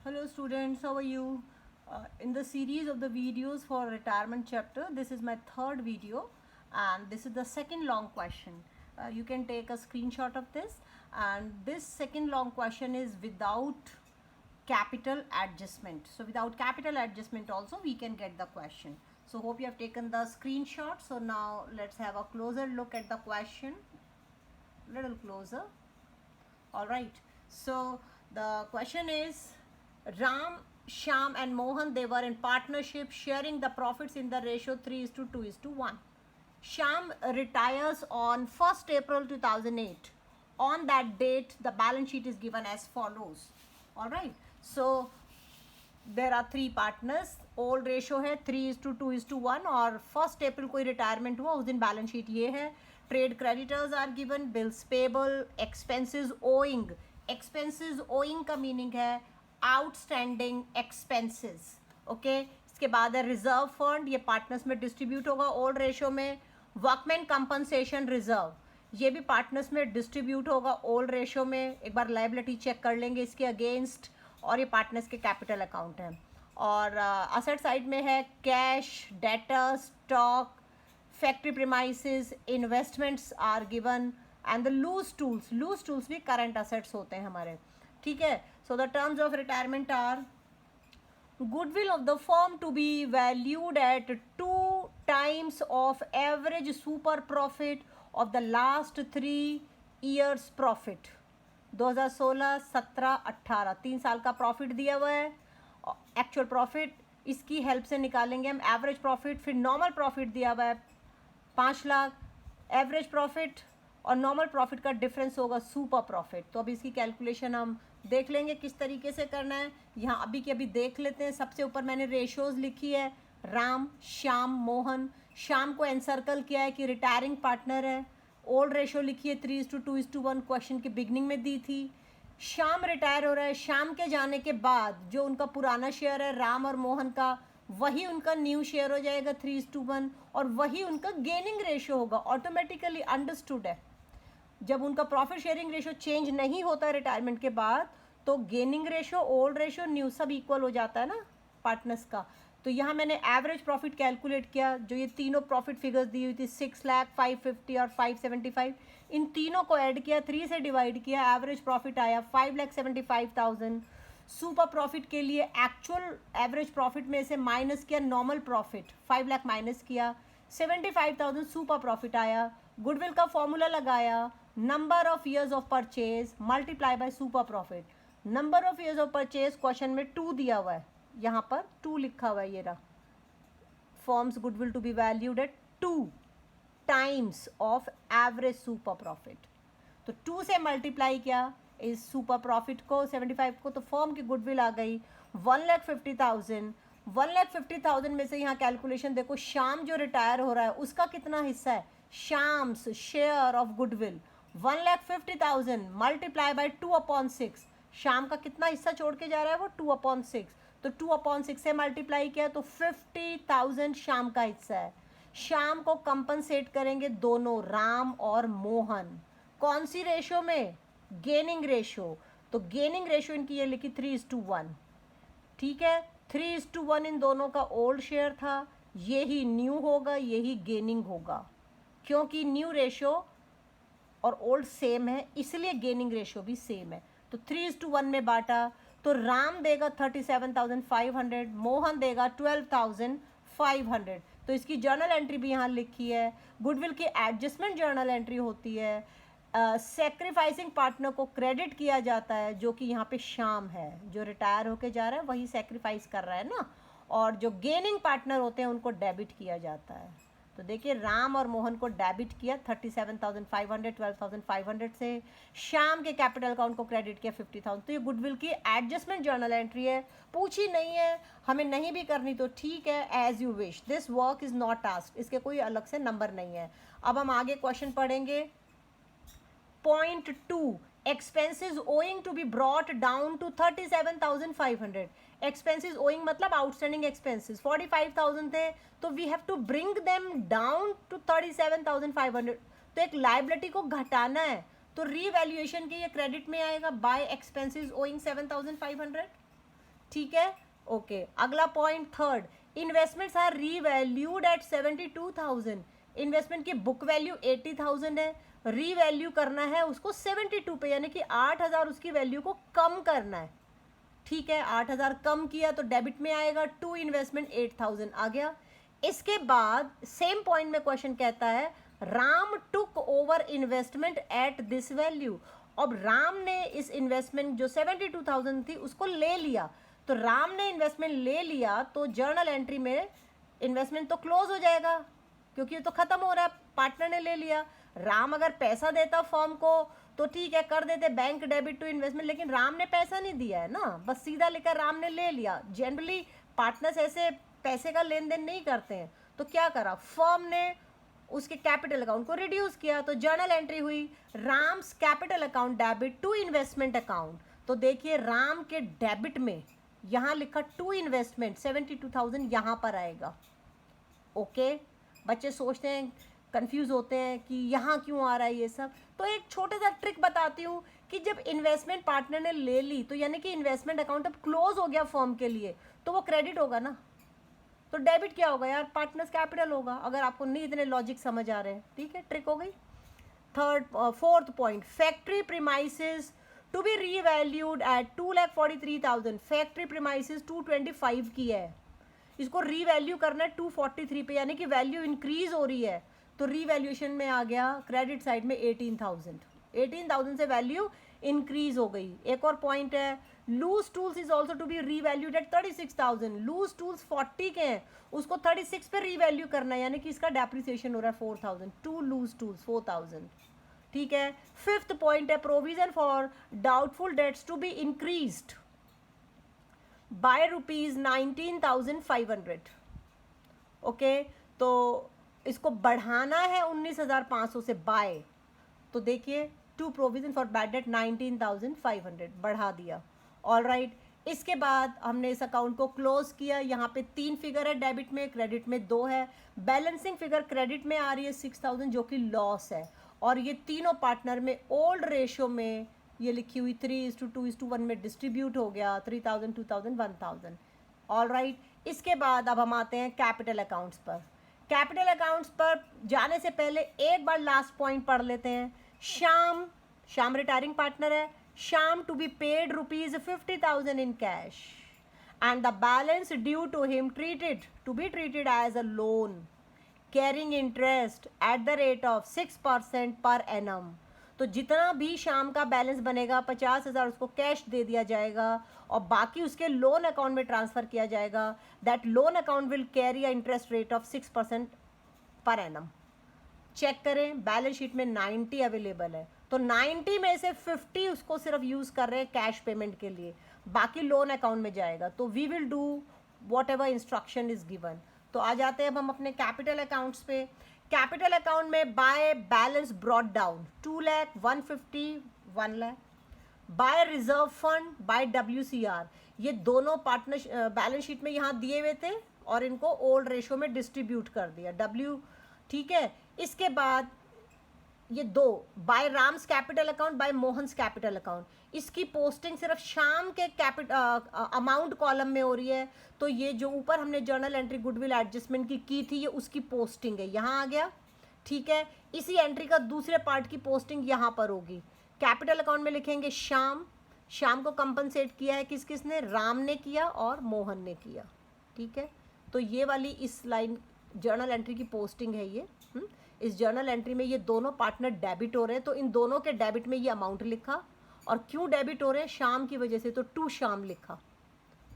Hello students, how are you? In the series of the videos for retirement chapter, this is my third video and this is the second long question. You can take a screenshot of this, and this second long question is without capital adjustment. So without capital adjustment also we can get the question. So hope you have taken the screenshot. So now let's have a closer look at the question. Little closer. All right. So the question is, Ram, Shyam and Mohan, they were in partnership sharing the profits in the ratio 3:2:1. Shyam retires on 1st April 2008. On that date, the balance sheet is given as follows. All right. So there are three partners. Old ratio है 3:2:1 और 1st अप्रैल कोई retirement हुआ उस दिन balance sheet ये है. Trade creditors are given, bills payable, expenses owing. Expenses owing का meaning है आउटस्टैंडिंग एक्सपेंसेस. ओके, इसके बाद है रिजर्व फंड, ये पार्टनर्स में डिस्ट्रीब्यूट होगा ओल्ड रेशो में. वर्कमैन कंपनसेशन रिजर्व, ये भी पार्टनर्स में डिस्ट्रीब्यूट होगा ओल्ड रेशो में. एक बार लायबिलिटी चेक कर लेंगे इसके अगेंस्ट, और ये पार्टनर्स के कैपिटल अकाउंट हैं. और असेट साइड में है cash, debtor, stock, factory premises, investments are given and the loose tools भी करंट असेट्स होते हैं हमारे. ठीक है. So the terms of retirement are goodwill of the firm to be valued at 2 times of average super profit of the last 3 years profit. 2016, 17, 18 3 साल का profit दिया हुआ है. एक्चुअल प्रॉफिट इसकी हेल्प से निकालेंगे हम. एवरेज प्रॉफिट, फिर नॉर्मल प्रॉफिट दिया हुआ है 5 लाख. एवरेज प्रॉफिट और नॉर्मल प्रॉफिट का डिफरेंस होगा सुपर प्रॉफिट. तो अब इसकी कैलकुलेशन हम देख लेंगे किस तरीके से करना है. यहाँ अभी के अभी देख लेते हैं. सबसे ऊपर मैंने रेशोज लिखी है, राम, श्याम, मोहन. श्याम को एनसर्कल किया है कि रिटायरिंग पार्टनर है. ओल्ड रेशो लिखी है 3:2:1, क्वेश्चन की बिगनिंग में दी थी. श्याम रिटायर हो रहा है. श्याम के जाने के बाद जो उनका पुराना शेयर है राम और मोहन का, वही उनका न्यू शेयर हो जाएगा 3:1, और वही उनका गेनिंग रेशो होगा. ऑटोमेटिकली अंडरस्टूड है. जब उनका प्रॉफिट शेयरिंग रेशो चेंज नहीं होता है रिटायरमेंट के बाद, तो gaining ratio, old ratio, new सब इक्वल हो जाता है ना पार्टनर्स का. तो यहाँ मैंने एवरेज प्रॉफिट कैलकुलेट किया. जो ये तीनों प्रॉफिट फिगर्स दी हुई थी 6 लाख, 550 और 575, इन तीनों को ऐड किया, 3 से डिवाइड किया, एवरेज प्रॉफिट आया 5,75,000. सुपर प्रॉफिट के लिए एक्चुअल एवरेज प्रॉफिट में से माइनस किया नॉर्मल प्रॉफिट, 5 लाख माइनस किया, 75,000 सुपर प्रॉफिट आया. गुडविल का फॉर्मूला लगाया, number of years of purchase multiply by super profit. Number of years of purchase question में 2 दिया हुआ है, यहाँ पर 2 लिखा हुआ है. ये रहा, forms goodwill to be valued at 2 times of average super profit. तो 2 से मल्टीप्लाई किया इस सुपर प्रॉफिट को, 75 को, तो फॉर्म की गुडविल आ गई 1,50,000. 1,50,000 में से यहाँ कैलकुलेशन देखो, श्याम जो रिटायर हो रहा है उसका कितना हिस्सा है, Shyam's share of goodwill 1,50,000 multiply by 2/6. Shyam का कितना हिस्सा छोड़ के जा रहा है वो 2/6. तो 2/6 से मल्टीप्लाई किया तो 50,000 श्याम का हिस्सा है. श्याम को कंपनसेट करेंगे दोनों, राम और मोहन. कौन सी रेशो में, गेनिंग रेशो. तो गेनिंग रेशो इनकी ये लिखी 3:1. ठीक है, 3:1 इन दोनों का ओल्ड शेयर था, यही न्यू होगा, यही गेनिंग होगा. क्योंकि न्यू रेशो और ओल्ड सेम है इसलिए गेनिंग रेशो भी सेम है. तो 3:1 में बांटा तो राम देगा 37,500, मोहन देगा 12,500. तो इसकी जर्नल एंट्री भी यहाँ लिखी है. गुडविल की एडजस्टमेंट जर्नल एंट्री होती है. सेक्रीफाइसिंग पार्टनर को क्रेडिट किया जाता है, जो कि यहाँ पे श्याम है, जो रिटायर होके जा रहा है वही सेक्रीफाइस कर रहा है ना. और जो गेनिंग पार्टनर होते हैं उनको डेबिट किया जाता है. तो देखिए राम और मोहन को डेबिट किया 37,500, 12,500 से. श्याम के कैपिटल अकाउंट को क्रेडिट किया 50,000. तो ये गुडविल की एडजस्टमेंट जर्नल एंट्री है. पूछी नहीं है, हमें नहीं भी करनी तो ठीक है, as you wish. This work is not task, इसके कोई अलग से नंबर नहीं है. अब हम आगे क्वेश्चन पढ़ेंगे. Point 2, expenses owing to be brought down to 37,500. Expenses owing मतलब आउटस्टैंडिंग एक्सपेंसेस 45,000 थे, तो we have to bring them down to 37,500. तो एक लाइबिलिटी को घटाना है, तो रीवैल्यूएशन के ये क्रेडिट में आएगा बाय एक्सपेंसेस ओइंग 7,500. ठीक है, ओके। अगला point third, investments are revalued at 72,000। Investment की बुक वैल्यू 80,000 है, रीवैल्यू करना है उसको 72 पे, यानी कि 8,000 उसकी वैल्यू को कम करना है। ठीक है, 8,000 कम किया तो डेबिट में आएगा, टू इन्वेस्टमेंट 8,000 आ गया। इसके बाद सेम पॉइंट में क्वेश्चन कहता है Ram took over investment at this value. अब राम ने इस इन्वेस्टमेंट जो 72,000 थी उसको ले लिया, तो राम ने इन्वेस्टमेंट ले लिया तो जर्नल एंट्री में इन्वेस्टमेंट तो क्लोज हो जाएगा क्योंकि ये तो खत्म हो रहा है, पार्टनर ने ले लिया। राम अगर पैसा देता फर्म को तो ठीक है, कर देते बैंक डेबिट टू इन्वेस्टमेंट, लेकिन राम ने पैसा नहीं दिया है ना, बस सीधा लेकर राम ने ले लिया। जनरली पार्टनर्स ऐसे पैसे का लेन देन नहीं करते हैं, तो क्या करा, फर्म ने उसके कैपिटल अकाउंट को रिड्यूस किया, तो जर्नल एंट्री हुई Ram's capital account debit to investment account. तो देखिए राम के डेबिट में यहाँ लिखा टू इन्वेस्टमेंट 72,000 यहाँ पर आएगा। ओके, बच्चे सोचते हैं, कंफ्यूज होते हैं कि यहाँ क्यों आ रहा है ये सब, तो एक छोटा सा ट्रिक बताती हूँ कि जब इन्वेस्टमेंट पार्टनर ने ले ली तो यानी कि इन्वेस्टमेंट अकाउंट अब क्लोज हो गया फर्म के लिए, तो वो क्रेडिट होगा ना, तो डेबिट क्या होगा यार, पार्टनर्स कैपिटल होगा। अगर आपको नहीं इतने लॉजिक समझ आ रहे हैं, ठीक है, ट्रिक हो गई। Fourth point, factory premises to be revalued at 2,43,000। Factory premises 225 की है, इसको रीवैल्यू करना है 243 पे, यानी कि वैल्यू इंक्रीज हो रही है, तो रीवैल्यूएशन में आ गया क्रेडिट साइड में 18,000 से वैल्यू इंक्रीज हो गई। एक और पॉइंट है, loose tools is also to be revalued at 36,000। Loose tools 40 के हैं, उसको 36 पे रीवैल्यू करना है, यानी कि इसका डेप्रिसिएशन हो रहा है 4,000। टू लूज टूल्स 4,000, ठीक है। फिफ्थ पॉइंट है, provision for doubtful debts to be increased by ₹19,500। Okay, तो इसको बढ़ाना है 19,500 से बाय, तो देखिए to provision for bad debt 19,500 बढ़ा दिया। ऑल राइट, इसके बाद हमने इस अकाउंट को क्लोज किया। यहाँ पे 3 फिगर है डेबिट में, क्रेडिट में 2 है। बैलेंसिंग फिगर क्रेडिट में आ रही है 6,000 जो कि लॉस है, और ये तीनों पार्टनर में ओल्ड रेशियो में ये लिखी हुई 3:2:1 में डिस्ट्रीब्यूट हो गया, 3,000 2,000 1,000। ऑल राइट, इसके बाद अब हम आते हैं कैपिटल अकाउंट्स पर। कैपिटल अकाउंट्स पर जाने से पहले एक बार लास्ट पॉइंट पढ़ लेते हैं। श्याम रिटायरिंग पार्टनर है, Shyam to be paid ₹50,000 in cash and the balance due to him to be treated as a loan carrying interest at the rate of 6% per annum. तो जितना भी श्याम का बैलेंस बनेगा 50,000 उसको कैश दे दिया जाएगा और बाकी उसके लोन अकाउंट में ट्रांसफ़र किया जाएगा। That loan account will carry a interest rate of 6% per annum. Check करें, बैलेंस शीट में 90 अवेलेबल है, तो 90 में से 50 उसको सिर्फ यूज़ कर रहे हैं कैश पेमेंट के लिए, बाकी लोन अकाउंट में जाएगा। तो we will do whatever instruction is given. तो आ जाते हैं अब हम अपने कैपिटल अकाउंट्स पे। कैपिटल अकाउंट में by balance brought down 2 lakh 150 1 lakh, by reserve fund by WCR, ये दोनों पार्टनर बैलेंस शीट में यहाँ दिए हुए थे और इनको ओल्ड रेशो में डिस्ट्रीब्यूट कर दिया W, ठीक है। इसके बाद ये 2 by Ram's capital account by Mohan's capital account, इसकी पोस्टिंग सिर्फ शाम के अमाउंट कॉलम में हो रही है, तो ये जो ऊपर हमने जर्नल एंट्री गुडविल एडजस्टमेंट की थी ये उसकी पोस्टिंग है, यहाँ आ गया, ठीक है। इसी एंट्री का दूसरे पार्ट की पोस्टिंग यहाँ पर होगी। कैपिटल अकाउंट में लिखेंगे श्याम को कंपनसेट किया है किसने, राम ने किया और मोहन ने किया, ठीक है। तो ये वाली इस लाइन जर्नल एंट्री की पोस्टिंग है ये। इस जर्नल एंट्री में ये दोनों पार्टनर डेबिट हो रहे हैं, तो इन दोनों के डेबिट में ये अमाउंट लिखा, और क्यों डेबिट हो रहे हैं, श्याम की वजह से, तो टू श्याम लिखा।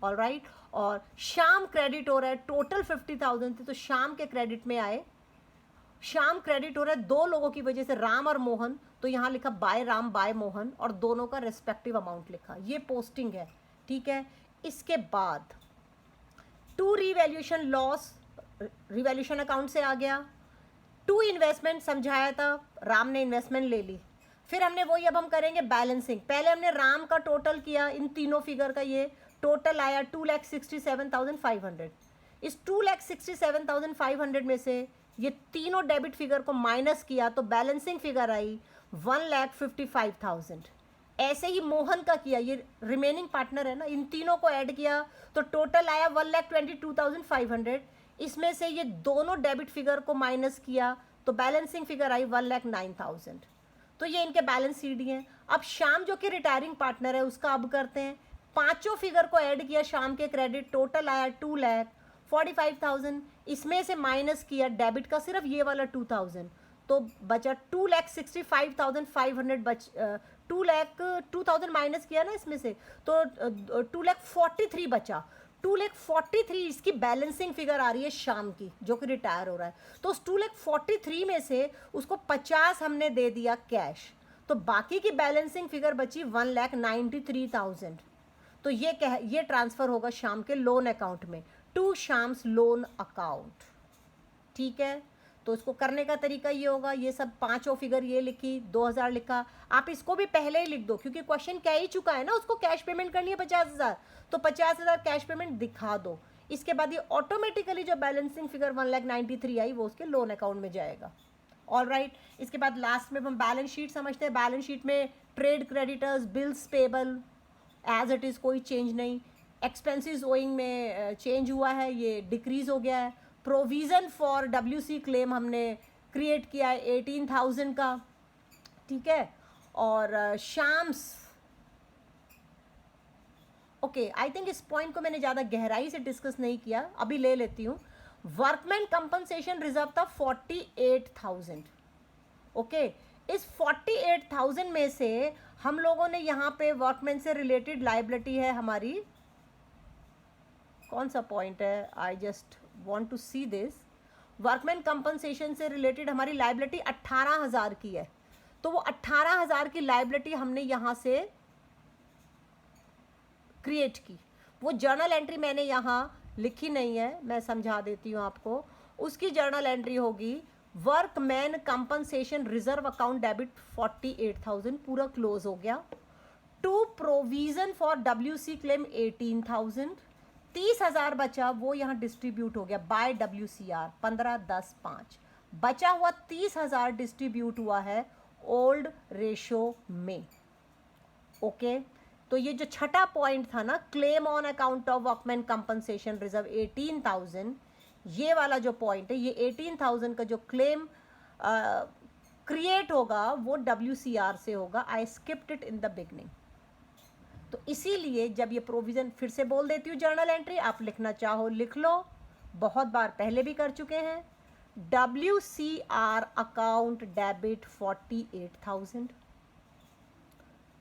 ऑल राइट, और श्याम क्रेडिट हो रहा है, टोटल 50,000 थे तो श्याम के क्रेडिट में आए। श्याम क्रेडिट हो रहा है 2 लोगों की वजह से, राम और मोहन, तो यहाँ लिखा बाय राम बाय मोहन और दोनों का रेस्पेक्टिव अमाउंट लिखा, ये पोस्टिंग है, ठीक है। इसके बाद to revaluation loss revaluation account से आ गया। टू इन्वेस्टमेंट समझाया था, राम ने इन्वेस्टमेंट ले ली, फिर हमने वही अब हम करेंगे बैलेंसिंग। पहले हमने राम का टोटल किया, इन तीनों फिगर का ये टोटल आया 2,67,500। इस 2,67,500 में से ये तीनों डेबिट फिगर को माइनस किया तो बैलेंसिंग फिगर आई 1,55,000। ऐसे ही मोहन का किया, ये रिमेनिंग पार्टनर है ना, इन तीनों को ऐड किया तो टोटल आया 1,22,500। इसमें से ये दोनों डेबिट फिगर को माइनस किया तो बैलेंसिंग फिगर आई 1,09,000। तो ये इनके बैलेंस शीट हैं। अब श्याम जो कि रिटायरिंग पार्टनर है उसका अब करते हैं। पांचों फिगर को ऐड किया, श्याम के क्रेडिट टोटल आया 2,45,000। इसमें से माइनस किया डेबिट का सिर्फ ये वाला 2,000, तो बचा 2,65,500 बच 2,00,000 माइनस किया ना इसमें से, तो 2,43,000 बचा। 2,43,000 इसकी बैलेंसिंग फिगर आ रही है श्याम की जो कि रिटायर हो रहा है। तो उस 2,43,000 में से उसको 50 हमने दे दिया कैश, तो बाकी की बैलेंसिंग फिगर बची 1,93,000। तो ये ट्रांसफर होगा श्याम के लोन अकाउंट में, टू श्याम्स लोन अकाउंट। ठीक है, तो इसको करने का तरीका ये होगा, ये सब पांचों फिगर ये लिखी, 2,000 लिखा। आप इसको भी पहले ही लिख दो क्योंकि क्वेश्चन कह ही चुका है ना, उसको कैश पेमेंट करनी है 50,000, तो 50,000 कैश पेमेंट दिखा दो। इसके बाद ये ऑटोमेटिकली जो बैलेंसिंग फिगर 1,93,000 आई वो उसके लोन अकाउंट में जाएगा। ऑल राइट, इसके बाद लास्ट में हम बैलेंस शीट समझते हैं। बैलेंस शीट में trade creditors, bills payable as it is, कोई चेंज नहीं। एक्सपेंसेस ओइंग में चेंज हुआ है, ये डिक्रीज हो गया है। प्रोविज़न फॉर WC क्लेम हमने क्रिएट किया है 18,000 का। ठीक है, और शाम्स, ओके, आई थिंक इस पॉइंट को मैंने ज़्यादा गहराई से डिस्कस नहीं किया, अभी ले लेती हूँ। वर्कमैन कंपनसेशन रिजर्व था 48,000। ओके, इस 48,000 में से हम लोगों ने यहाँ पे वर्कमैन से रिलेटेड लाइबिलिटी है हमारी, कौन सा पॉइंट है, I just want to see this. Workman compensation से रिलेटेड हमारी लाइबिलिटी 18,000 की है, तो वो 18,000 की लाइबिलिटी हमने यहाँ से क्रिएट की। वो जर्नल एंट्री मैंने यहाँ लिखी नहीं है, मैं समझा देती हूँ आपको। उसकी जर्नल एंट्री होगी workman compensation reserve account debit 48,000, पूरा क्लोज हो गया। To provision for WC claim 18,000, 30,000 बचा, वो यहाँ डिस्ट्रीब्यूट हो गया बाय WCR 15, 10, 5। बचा हुआ 30,000 डिस्ट्रीब्यूट हुआ है ओल्ड रेशो में। ओके, तो ये जो छठा पॉइंट था ना, claim on account of workman compensation reserve 18,000, ये वाला जो पॉइंट है, ये 18,000 का जो क्लेम क्रिएट होगा वो WCR से होगा। I skipped it in the beginning. तो इसीलिए जब ये प्रोविज़न, फिर से बोल देती हूँ जर्नल एंट्री, आप लिखना चाहो लिख लो, बहुत बार पहले भी कर चुके हैं। WCR account debit 48,000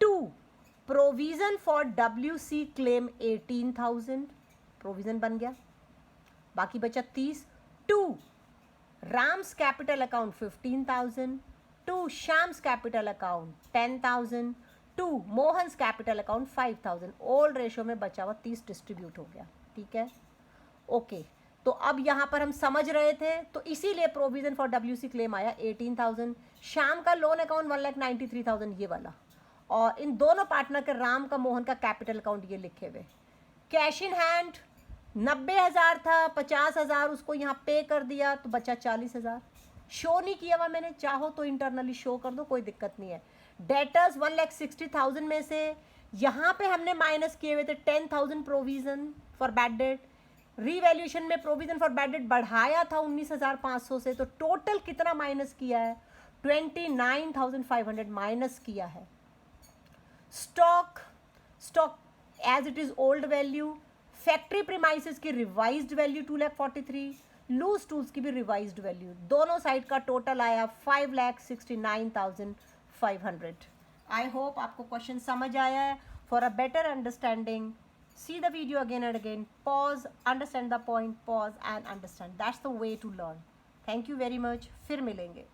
to provision for WC claim 18,000, provision बन गया, बाकी बचा 30। To Ram's capital account 15,000, to Shyam's capital account 10,000, to Mohan's capital account 5,000। Old ratio में बचा हुआ 30 डिस्ट्रीब्यूट हो गया। ठीक है, ओके, तो अब यहाँ पर हम समझ रहे थे, तो इसीलिए प्रोविजन फॉर WC क्लेम आया 18,000। श्याम का लोन अकाउंट 1,93,000 ये वाला, और इन दोनों पार्टनर के राम का, मोहन का कैपिटल अकाउंट ये लिखे हुए। कैश इन हैंड 90,000 था, 50,000 उसको यहाँ पे कर दिया तो बचा 40,000। शो नहीं किया हुआ मैंने, चाहो तो इंटरनली शो कर दो, कोई दिक्कत नहीं है। डेटर्स 1,60,000 में से यहाँ पे हमने माइनस किए हुए थे 10,000 provision for bad date. Revaluation में प्रोविजन फॉर बैड डेट बढ़ाया था 19,500 से, तो टोटल कितना माइनस किया है, 29,500 माइनस किया है। Stock as it is old value. Factory premises की रिवाइज्ड वैल्यू 2,43,000, लूज टूल्स की भी रिवाइज्ड वैल्यू, दोनों साइड का टोटल आया 5,69,500। आई होप आपको क्वेश्चन समझ आया है। For a better understanding, see the video again and again, pause, understand the point, pause and understand. That's the way to learn. Thank you very much. फिर मिलेंगे।